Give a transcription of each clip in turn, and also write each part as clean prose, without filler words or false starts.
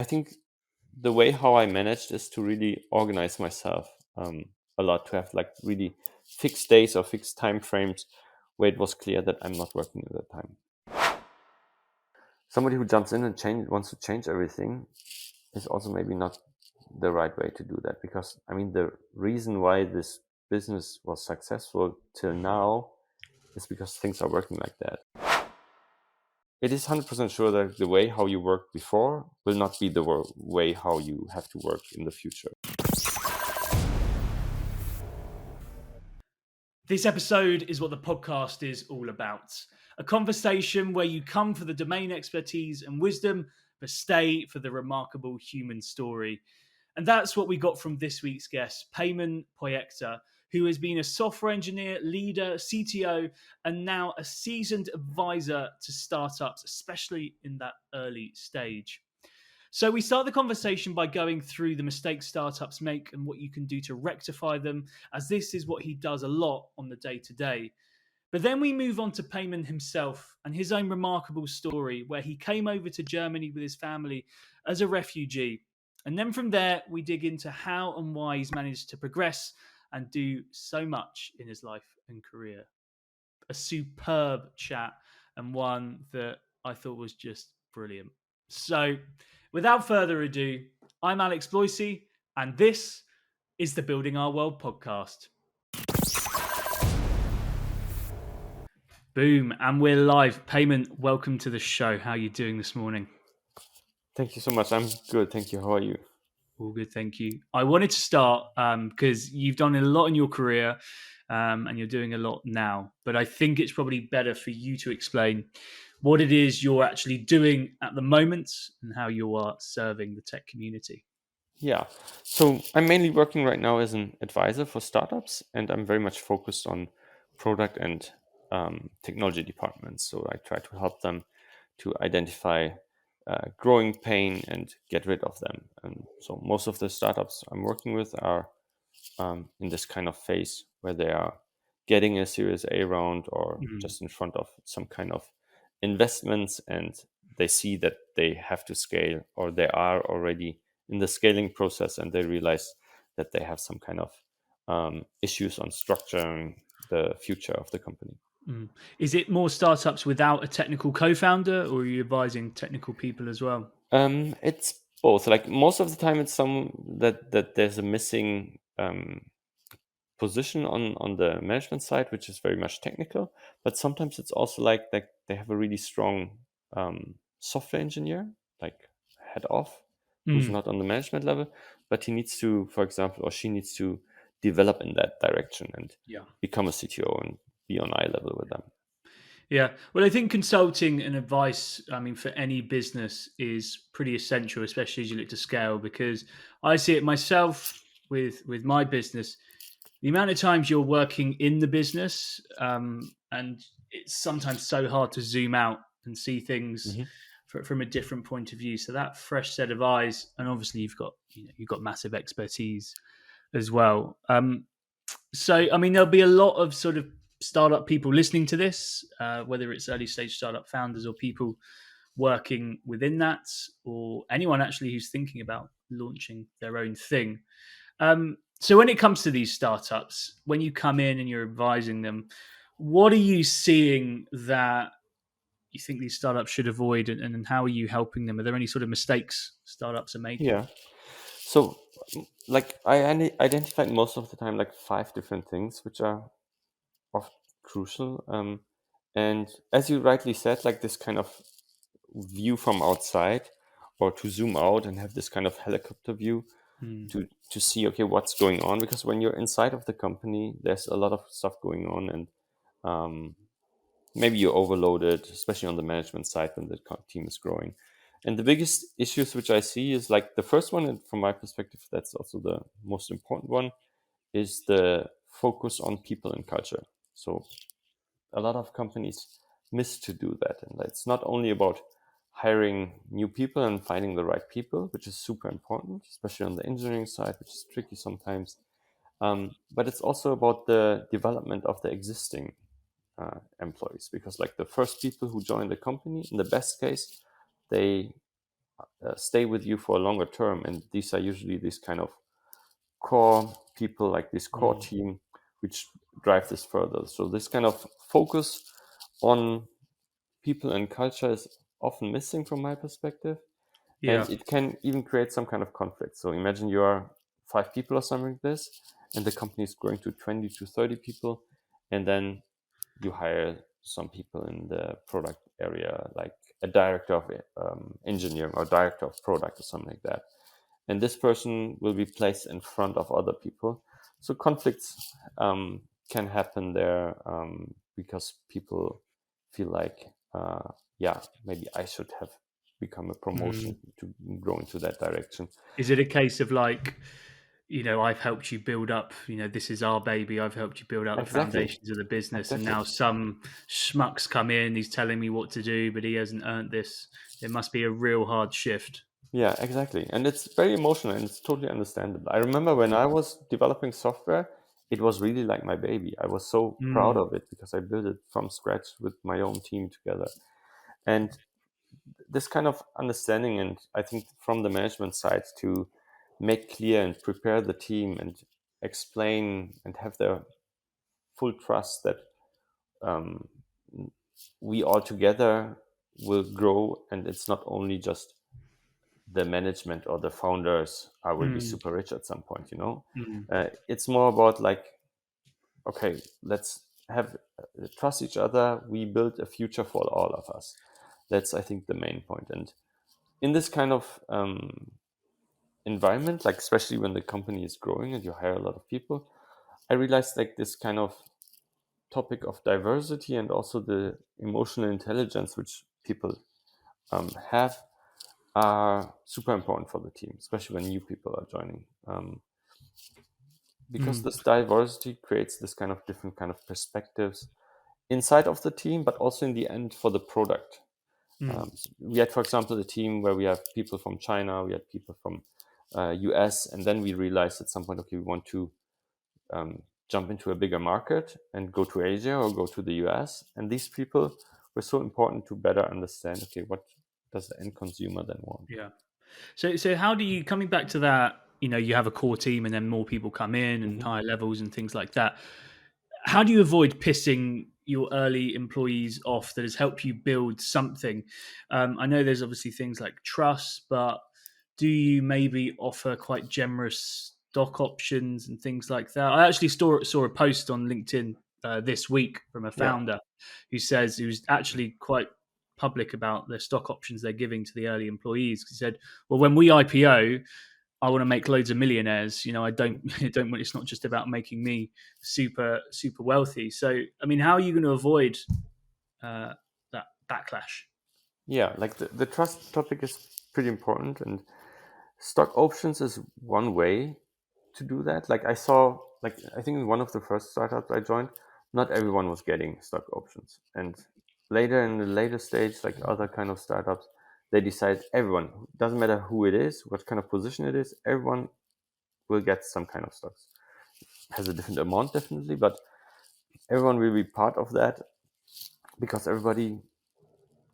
think the way how I managed is to really organize myself a lot, to have like really fixed days or fixed time frames where it was clear that I'm not working at that time. Somebody who jumps in and wants to change everything is also maybe not the right way to do that, because I mean the reason why this business was successful till now is because things are working like that. It is 100% sure that the way how you worked before will not be the way how you have to work in the future. This episode is what the podcast is all about. A conversation where you come for the domain expertise and wisdom, but stay for the remarkable human story. And that's what we got from this week's guest, Peyman Pouryekta, who has been a software engineer, leader, CTO, and now a seasoned advisor to startups, especially in that early stage. So we start the conversation by going through the mistakes startups make and what you can do to rectify them, as this is what he does a lot on the day-to-day. But then we move on to Peyman himself and his own remarkable story, where he came over to Germany with his family as a refugee. And then from there, we dig into how and why he's managed to progress and do so much in his life and career. A superb chat, and one that I thought was just brilliant. So, without further ado, I'm Alex Bloisey, and this is the Building Our World podcast. Boom, and we're live. Peyman, welcome to the show. How are you doing this morning? Thank you so much. I'm good. Thank you. How are you? All good, thank you. I wanted to start because you've done a lot in your career and you're doing a lot now. But I think it's probably better for you to explain what it is you're actually doing at the moment and how you are serving the tech community. Yeah. So I'm mainly working right now as an advisor for startups, and I'm very much focused on product and technology departments. So I try to help them to identify growing pain and get rid of them. And so most of the startups I'm working with are in this kind of phase where they are getting a Series A round or just in front of some kind of investments, and they see that they have to scale, or they are already in the scaling process, and they realize that they have some kind of issues on structuring the future of the company. Is it more startups without a technical co-founder, or are you advising technical people as well? It's both. Like most of the time, it's some that there's a missing position on the management side, which is very much technical. But sometimes it's also like they have a really strong software engineer, like head off, who's not on the management level, but he needs to, for example, or she needs to develop in that direction and become a CTO and be on eye level with them. Yeah. Well, I think consulting and advice, I mean, for any business is pretty essential, especially as you look to scale, because I see it myself with my business. The amount of times you're working in the business, and it's sometimes so hard to zoom out and see things from a different point of view. So that fresh set of eyes, and obviously you've got massive expertise as well. So, I mean, there'll be a lot of sort of startup people listening to this, whether it's early stage startup founders or people working within that, or anyone actually who's thinking about launching their own thing. So when it comes to these startups, when you come in and you're advising them, what are you seeing that you think these startups should avoid, and how are you helping them? Are there any sort of mistakes startups are making? Yeah. So, like I identified most of the time like 5 different things which are of crucial. And as you rightly said, like this kind of view from outside, or to zoom out and have this kind of helicopter view to see, okay, what's going on. Because when you're inside of the company, there's a lot of stuff going on, and maybe you're overloaded, especially on the management side when the team is growing. And the biggest issues which I see is like the first one, and from my perspective, that's also the most important one, is the focus on people and culture. So a lot of companies miss to do that. And it's not only about hiring new people and finding the right people, which is super important, especially on the engineering side, which is tricky sometimes. But it's also about the development of the existing employees, because like the first people who join the company, in the best case, they stay with you for a longer term. And these are usually these kind of core people, like this core Mm. team, which drive this further. So this kind of focus on people and culture is often missing from my perspective, and Yeah. it can even create some kind of conflict. So imagine you are 5 people or something like this, and the company is growing to 20 to 30 people, and then you hire some people in the product area, like a director of engineering or director of product or something like that. And this person will be placed in front of other people. So conflicts can happen there because people feel like, yeah, maybe I should have become a Mm. promotion to grow into that direction. Is it a case of like, I've helped you build up, this is our baby. I've helped you build out the Exactly, foundations of the business. And exactly. now some schmuck's come in, he's telling me what to do, but he hasn't earned this. It must be a real hard shift. Yeah, exactly. And it's very emotional and it's totally understandable. I remember when I was developing software, it was really like my baby. I was so proud Mm, of it because I built it from scratch with my own team together. And this kind of understanding, and I think from the management side, to make clear and prepare the team and explain and have their full trust that um, we all together will grow, and it's not only just the management or the founders will be mm, super rich at some point, you know. mm, It's more about like, okay, let's have trust each other, we build a future for all of us. That's, I think, the main point. And in this kind of environment, like especially when the company is growing and you hire a lot of people, I realized like this kind of topic of diversity and also the emotional intelligence which people have are super important for the team, especially when new people are joining. Because mm, this diversity creates this kind of different kind of perspectives inside of the team, but also in the end for the product. mm. We had, for example, a team where we have people from China, we had people from US, and then we realized at some point, okay, we want to jump into a bigger market and go to Asia or go to the US. And these people were so important to better understand, okay, what does the end consumer then want? Yeah. So how do you, coming back to that, you have a core team and then more people come in and Hmm. higher levels and things like that. How do you avoid pissing your early employees off that has helped you build something? I know there's obviously things like trust, but do you maybe offer quite generous stock options and things like that? I actually saw a post on LinkedIn this week from a Yeah. founder who's actually quite public about the stock options they're giving to the early employees. He said, "Well, when we IPO, I want to make loads of millionaires. I don't, Mhm. I don't want. It's not just about making me super wealthy. So, I mean, how are you going to avoid that backlash?" Yeah, like the trust topic is pretty important, and stock options is one way to do that. Like I saw, like I think in one of the first startups I joined, not everyone was getting stock options, and later in the later stage, like other kind of startups, they decide everyone, doesn't matter who it is, what kind of position it is, everyone will get some kind of stocks. Has a different amount definitely, but everyone will be part of that because everybody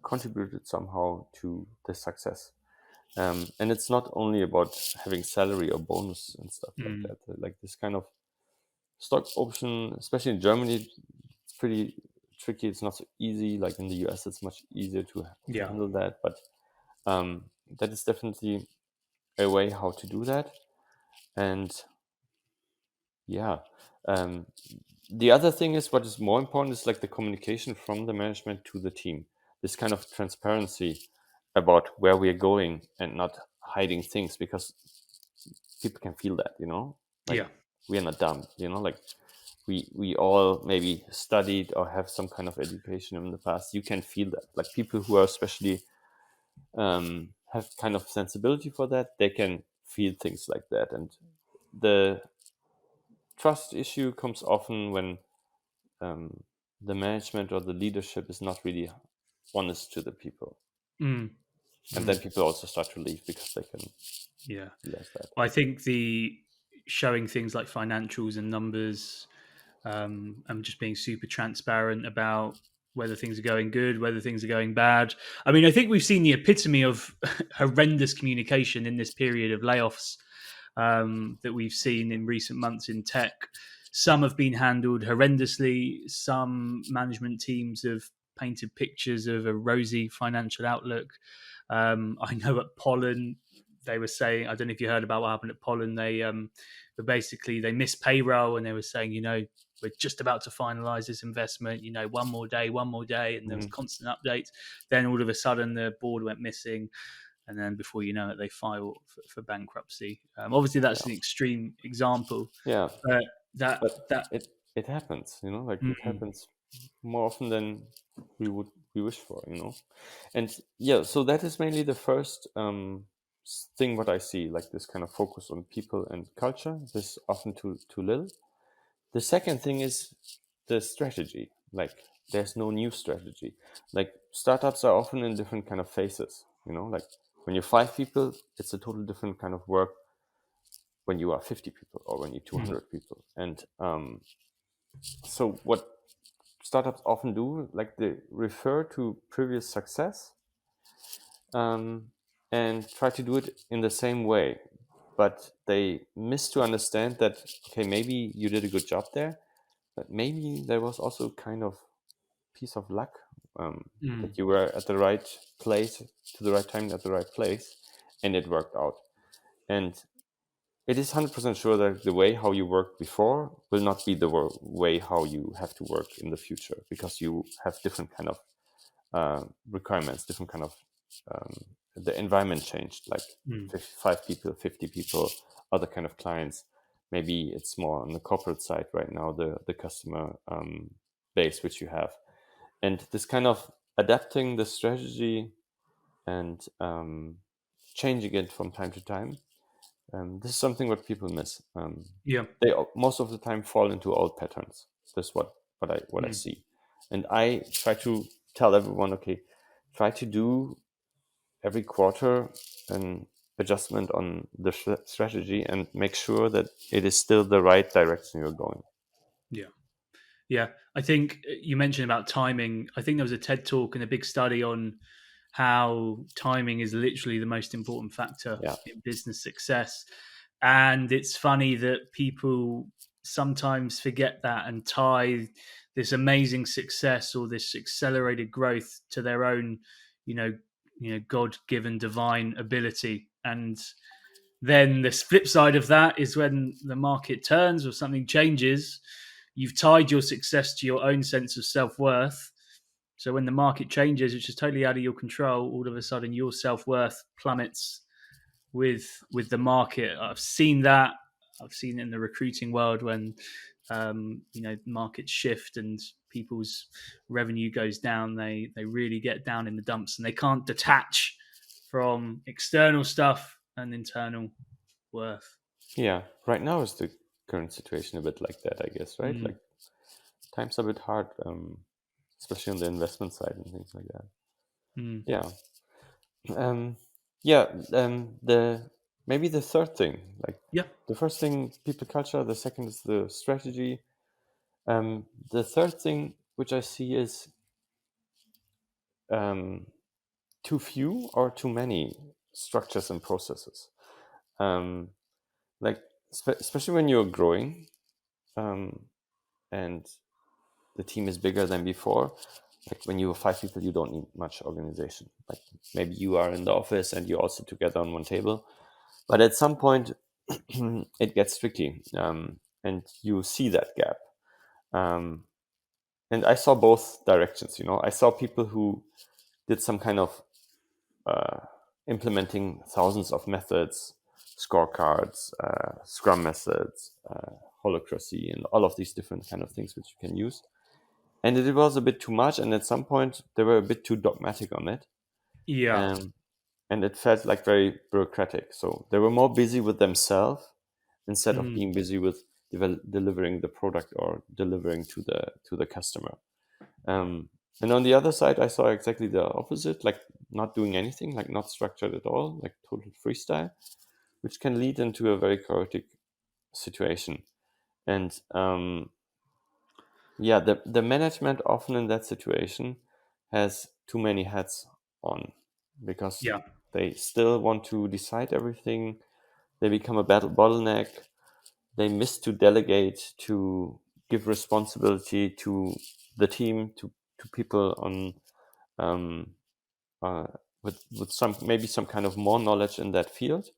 contributed somehow to the success. And it's not only about having salary or bonus and stuff like Mm, that. Like this kind of stock option, especially in Germany, it's pretty tricky. It's not so easy. Like in the US, it's much easier to yeah. handle that. But that is definitely a way how to do that. And yeah, um, the other thing is what is more important is like the communication from the management to the team. This kind of transparency about where we are going and not hiding things because people can feel that, you know, like Yeah. we are not dumb, you know, like we all maybe studied or have some kind of education in the past. You can feel that, like people who are especially have kind of sensibility for that, they can feel things like that. And the trust issue comes often when um, the management or the leadership is not really honest to the people, Mm, and mm, then people also start to leave because they can yeah. realize that. I think the showing things like financials and numbers, and just being super transparent about whether things are going good, whether things are going bad. I mean, I think we've seen the epitome of horrendous communication in this period of layoffs that we've seen in recent months in tech. Some have been handled horrendously. Some management teams have painted pictures of a rosy financial outlook. I know at Pollen, they were saying, I don't know if you heard about what happened at Pollen. But basically they missed payroll, and they were saying, we're just about to finalize this investment, one more day. And there was Mhm. constant updates. Then all of a sudden the board went missing. And then before you know it, they file for bankruptcy. Obviously that's Yeah, an extreme example, yeah, but that, but that, it happens, like it mm, happens more often than we wish for, and yeah. So that is mainly the first thing what I see, like this kind of focus on people and culture. This is often too little. The second thing is the strategy. Like there's no new strategy. Like startups are often in different kind of phases. Like when you're 5 people, it's a total different kind of work when you are 50 people or when you're mm, 200 people. And so what startups often do, like they refer to previous success, um, and try to do it in the same way, but they miss to understand that, okay, maybe you did a good job there, but maybe there was also kind of piece of luck, mm, that you were at the right place to the right time at the right place, and it worked out. And it is 100% sure that the way how you worked before will not be the way how you have to work in the future, because you have different kind of requirements, different kind of the environment changed, like mm, 55 people, 50 people, other kind of clients. Maybe it's more on the corporate side right now, the customer base which you have, and this kind of adapting the strategy and changing it from time to time. This is something what people miss. yeah, They most of the time fall into old patterns. That's what I mm, see, and I try to tell everyone, okay, try to do every quarter an adjustment on the strategy and make sure that it is still the right direction you're going. yeah. Yeah, I think you mentioned about timing. I think there was a TED talk and a big study on how timing is literally the most important factor Yeah, in business success. And it's funny that people sometimes forget that and tie this amazing success or this accelerated growth to their own, you know, God-given divine ability. And then the flip side of that is when the market turns or something changes, you've tied your success to your own sense of self worth. So when the market changes, which is totally out of your control, all of a sudden your self worth plummets with the market. I've seen that. I've seen it in the recruiting world when markets shift and people's revenue goes down. They really get down in the dumps and they can't detach from external stuff and internal worth. yeah. Right now is the current situation a bit like that, I guess, right? Mm, Like times are a bit hard, especially on the investment side and things like that. mm. Yeah. Um, yeah. The maybe the third thing, like Yeah. the first thing, people culture. The second is the strategy. The third thing, which I see, is um, too few or too many structures and processes. Um, like especially when you're growing, um, and the team is bigger than before. Like when you have 5 people, you don't need much organization. Like maybe you are in the office and you're also together on one table, but at some point it gets tricky, and you see that gap. Um, and I saw both directions. I saw people who did some kind of uh, implementing thousands of methods, scorecards, Scrum methods, holacracy, and all of these different kind of things which you can use. And it was a bit too much, and at some point they were a bit too dogmatic on it, Yeah. and it felt like very bureaucratic. So they were more busy with themselves instead of Mm. being busy with delivering the product or delivering to the customer. And on the other side, I saw exactly the opposite, like not doing anything, like not structured at all, like total freestyle, which can lead into a very chaotic situation. And Yeah, the management often in that situation has too many hats on, because Yeah. they still want to decide everything. They become a battle bottleneck. They miss to delegate, to give responsibility to the team, to people on um, uh, with some, maybe some kind of more knowledge in that field,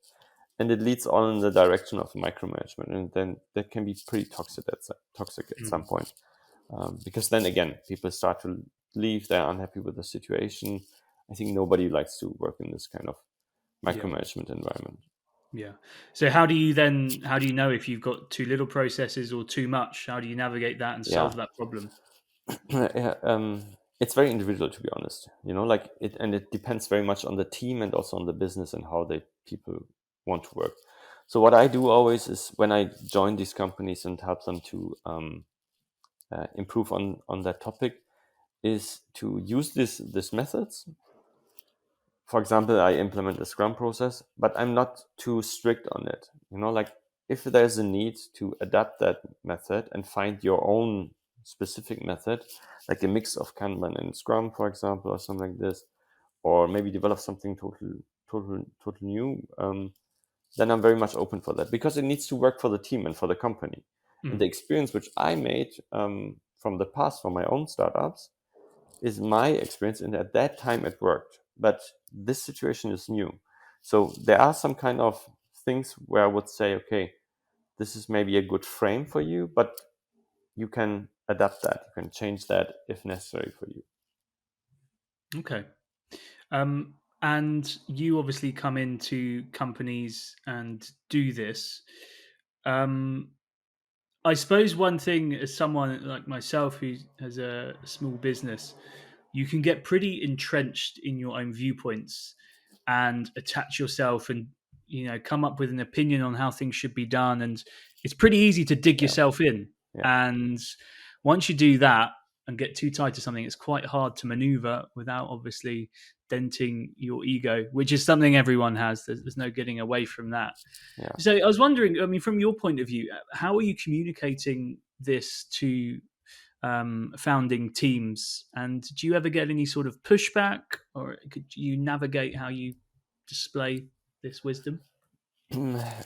and it leads all in the direction of micromanagement, and then that can be pretty toxic at some Mm. point, because then again people start to leave. They're unhappy with the situation. I think nobody likes to work in this kind of Yeah. micromanagement environment. Yeah. So how do you know if you've got too little processes or too much? How do you navigate that and Yeah. solve that problem? Yeah, it's very individual, to be honest. Like it depends very much on the team and also on the business and how they people want to work. So what I do always is, when I join these companies and help them to improve on that topic, is to use this methods. For example, I implement a Scrum process, but I'm not too strict on it. Like, if there's a need to adapt that method and find your own specific method, like a mix of Kanban and Scrum, for example, or something like this, or maybe develop something total new, then I'm very much open for that, because it needs to work for the team and for the company. And the Mm. experience which I made from the past, from my own startups, is my experience, and at that time it worked, but this situation is new. So there are some kind of things where I would say, okay, this is maybe a good frame for you, but you can adapt that, you can change that if necessary for you. Okay. And you obviously come into companies and do this. Um, I suppose one thing, as someone like myself who has a small business, you can get pretty entrenched in your own viewpoints and attach yourself and come up with an opinion on how things should be done, and it's pretty easy to dig Yeah, yourself in. yeah, And once you do that and get too tied to something, it's quite hard to maneuver without obviously denting your ego, which is something everyone has. There's no getting away from that. yeah. So I was wondering, I mean, from your point of view, how are you communicating this to founding teams? And do you ever get any sort of pushback, or could you navigate how you display this wisdom?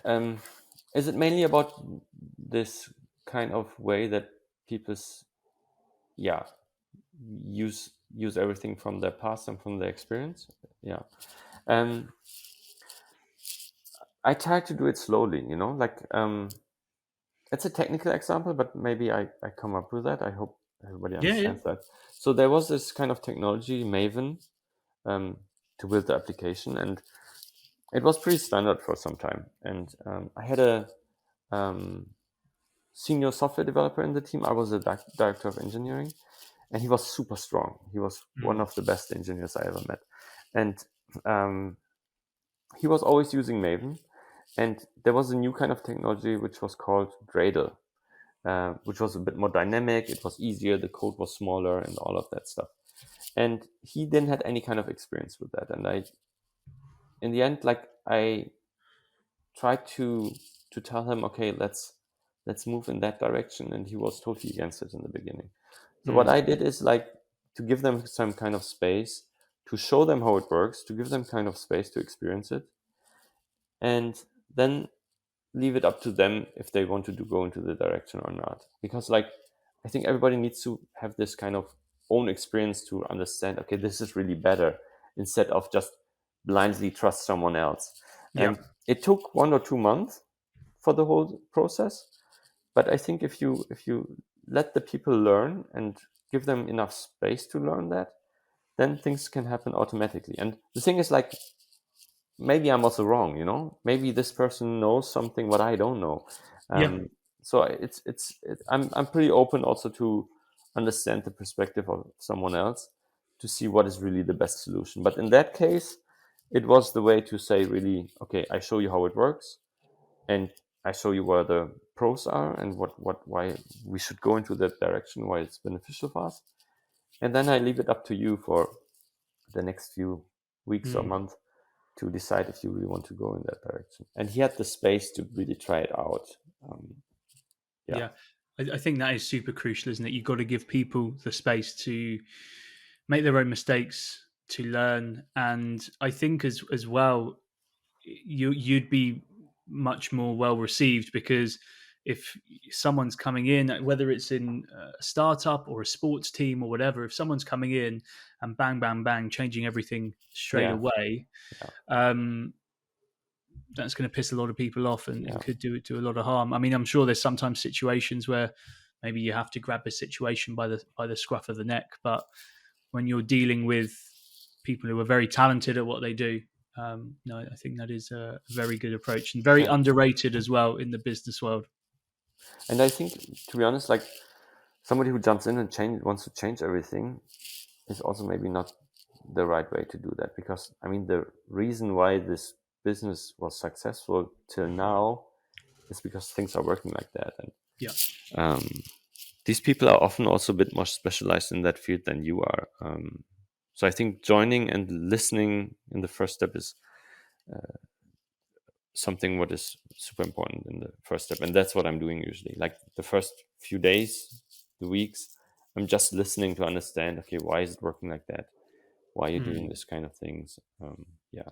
um, is it mainly about this kind of way that people yeah, use everything from their past and from their experience? Yeah. um I try to do it slowly, like, it's a technical example, but maybe I come up with that. I hope everybody Yeah, yeah, understands that. So there was this kind of technology, Maven, um, to build the application, and it was pretty standard for some time. And I had a um, senior software developer in the team. I was a director of engineering, and he was super strong. He was one mm, of the best engineers I ever met, and um, he was always using Maven. And there was a new kind of technology which was called Gradle, which was a bit more dynamic. It was easier. The code was smaller, and all of that stuff. And he didn't have any kind of experience with that. And in the end, like, I tried to tell him, okay, let's move in that direction, and he was totally against it in the beginning. So what mm, I did is, like, to give them some kind of space, to show them how it works, to give them kind of space to experience it, and then leave it up to them if they want to go into the direction or not. Because, like, I think everybody needs to have this kind of own experience to understand, okay, this is really better, instead of just blindly trust someone else. yeah, And it took 1 or 2 months for the whole process. But I think if you let the people learn and give them enough space to learn that, then things can happen automatically. And the thing is, like, maybe I'm also wrong. Maybe this person knows something what I don't know. yeah, So I'm pretty open also to understand the perspective of someone else, to see what is really the best solution. But in that case, it was the way to say, really, okay, I show you how it works, and I show you where the pros are, and why we should go into that direction, why it's beneficial for us, and then I leave it up to you for the next few weeks or mm, month to decide if you really want to go in that direction. And he had the space to really try it out. Yeah, yeah. I think that is super crucial, isn't it? You've got to give people the space to make their own mistakes, to learn, and I think as well, you'd be much more well received because if someone's coming in, whether it's in a startup or a sports team or whatever, if someone's coming in and bang, bang, bang, changing everything straight Yeah, away, yeah, um, that's going to piss a lot of people off and yeah, could do a lot of harm. I mean, I'm sure there's sometimes situations where maybe you have to grab a situation by the scruff of the neck, but when you're dealing with people who are very talented at what they do, no, I think that is a very good approach and very yeah. underrated as well in the business world. And I think, to be honest, like somebody who jumps in and wants to change everything is also maybe not the right way to do that, because I mean the reason why this business was successful till now is because things are working like that, and Yeah. um, these people are often also a bit more specialized in that field than you are. So I think joining and listening in the first step is something what is super important in the first step, and that's what I'm doing usually. Like the first few days, the weeks, I'm just listening to understand. Okay, why is it working like that? Why are you doing Mm. this kind of things? Yeah,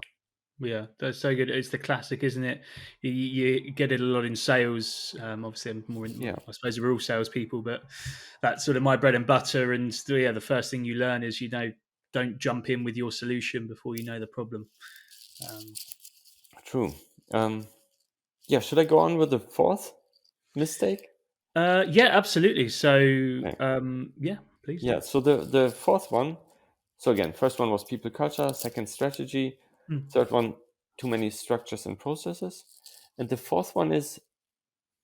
Yeah, that's so good. It's the classic, isn't it? You get it a lot in sales. Obviously, I'm more in, yeah, I suppose we're all salespeople, but that's sort of my bread and butter. And yeah, the first thing you learn is, don't jump in with your solution before you know the problem. Um, true. Um, yeah, should I go on with the fourth mistake? yeah, absolutely. So, Okay. yeah, please do. Yeah, so the fourth one. So again, first one was people culture, second strategy, Mm. third one too many structures and processes, and the fourth one is,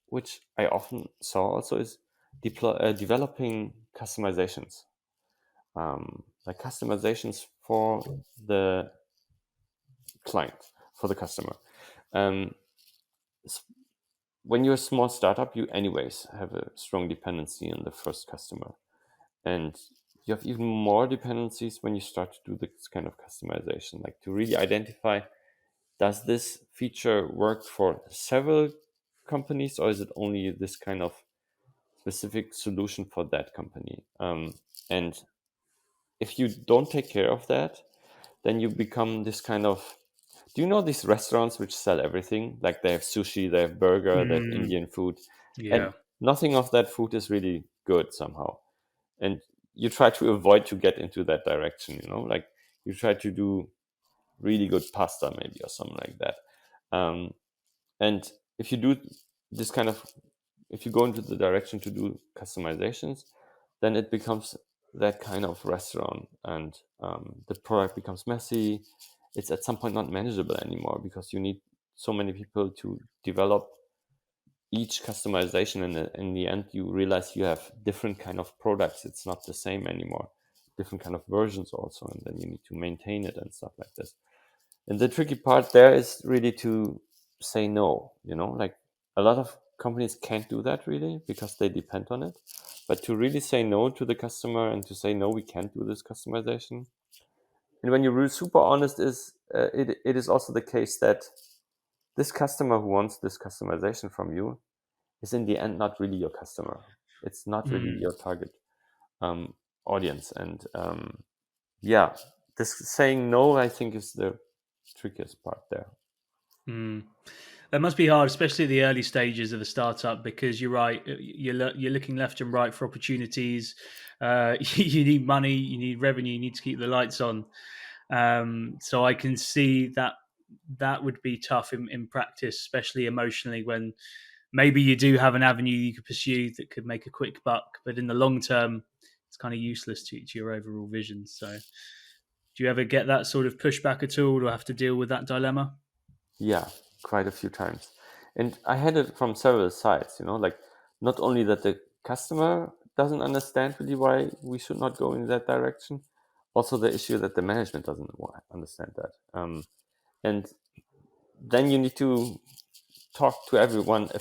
which I often saw also, is developing customizations, like customizations for the client, for the customer. Um, when you're a small startup, you anyways have a strong dependency on the first customer, and you have even more dependencies when you start to do this kind of customization, like to really identify, does this feature work for several companies, or is it only this kind of specific solution for that company? And if you don't take care of that, then you become this kind of, do you know these restaurants which sell everything? Like they have sushi, they have burger, they have Mm, Indian food, and yeah. nothing of that food is really good somehow. And you try to avoid to get into that direction, like you try to do really good pasta maybe or something like that. And if you do this kind of, if you go into the direction to do customizations, then it becomes that kind of restaurant, and the product becomes messy. It's at some point not manageable anymore, because you need so many people to develop each customization, and in the end you realize you have different kind of products. It's not the same anymore, different kind of versions also, and then you need to maintain it and stuff like this. And the tricky part there is really to say no, like a lot of companies can't do that really because they depend on it. But to really say no to the customer and to say, no, we can't do this customization. And when you're really super honest, it is also the case that this customer who wants this customization from you is in the end not really your customer. It's not really Mm, your target um, audience. And yeah, this saying no, I think, is the trickiest part there. mm. That must be hard, especially the early stages of a startup, because you're right. You're looking left and right for opportunities. You need money, you need revenue, you need to keep the lights on. So I can see that that would be tough in practice, especially emotionally, when maybe you do have an avenue you could pursue that could make a quick buck, but in the long term, it's kind of useless to your overall vision. So, do you ever get that sort of pushback at all, or have to deal with that dilemma? Yeah, quite a few times. And I had it from several sides, like not only that the customer doesn't understand really why we should not go in that direction, also the issue that the management doesn't understand that. And then you need to talk to everyone a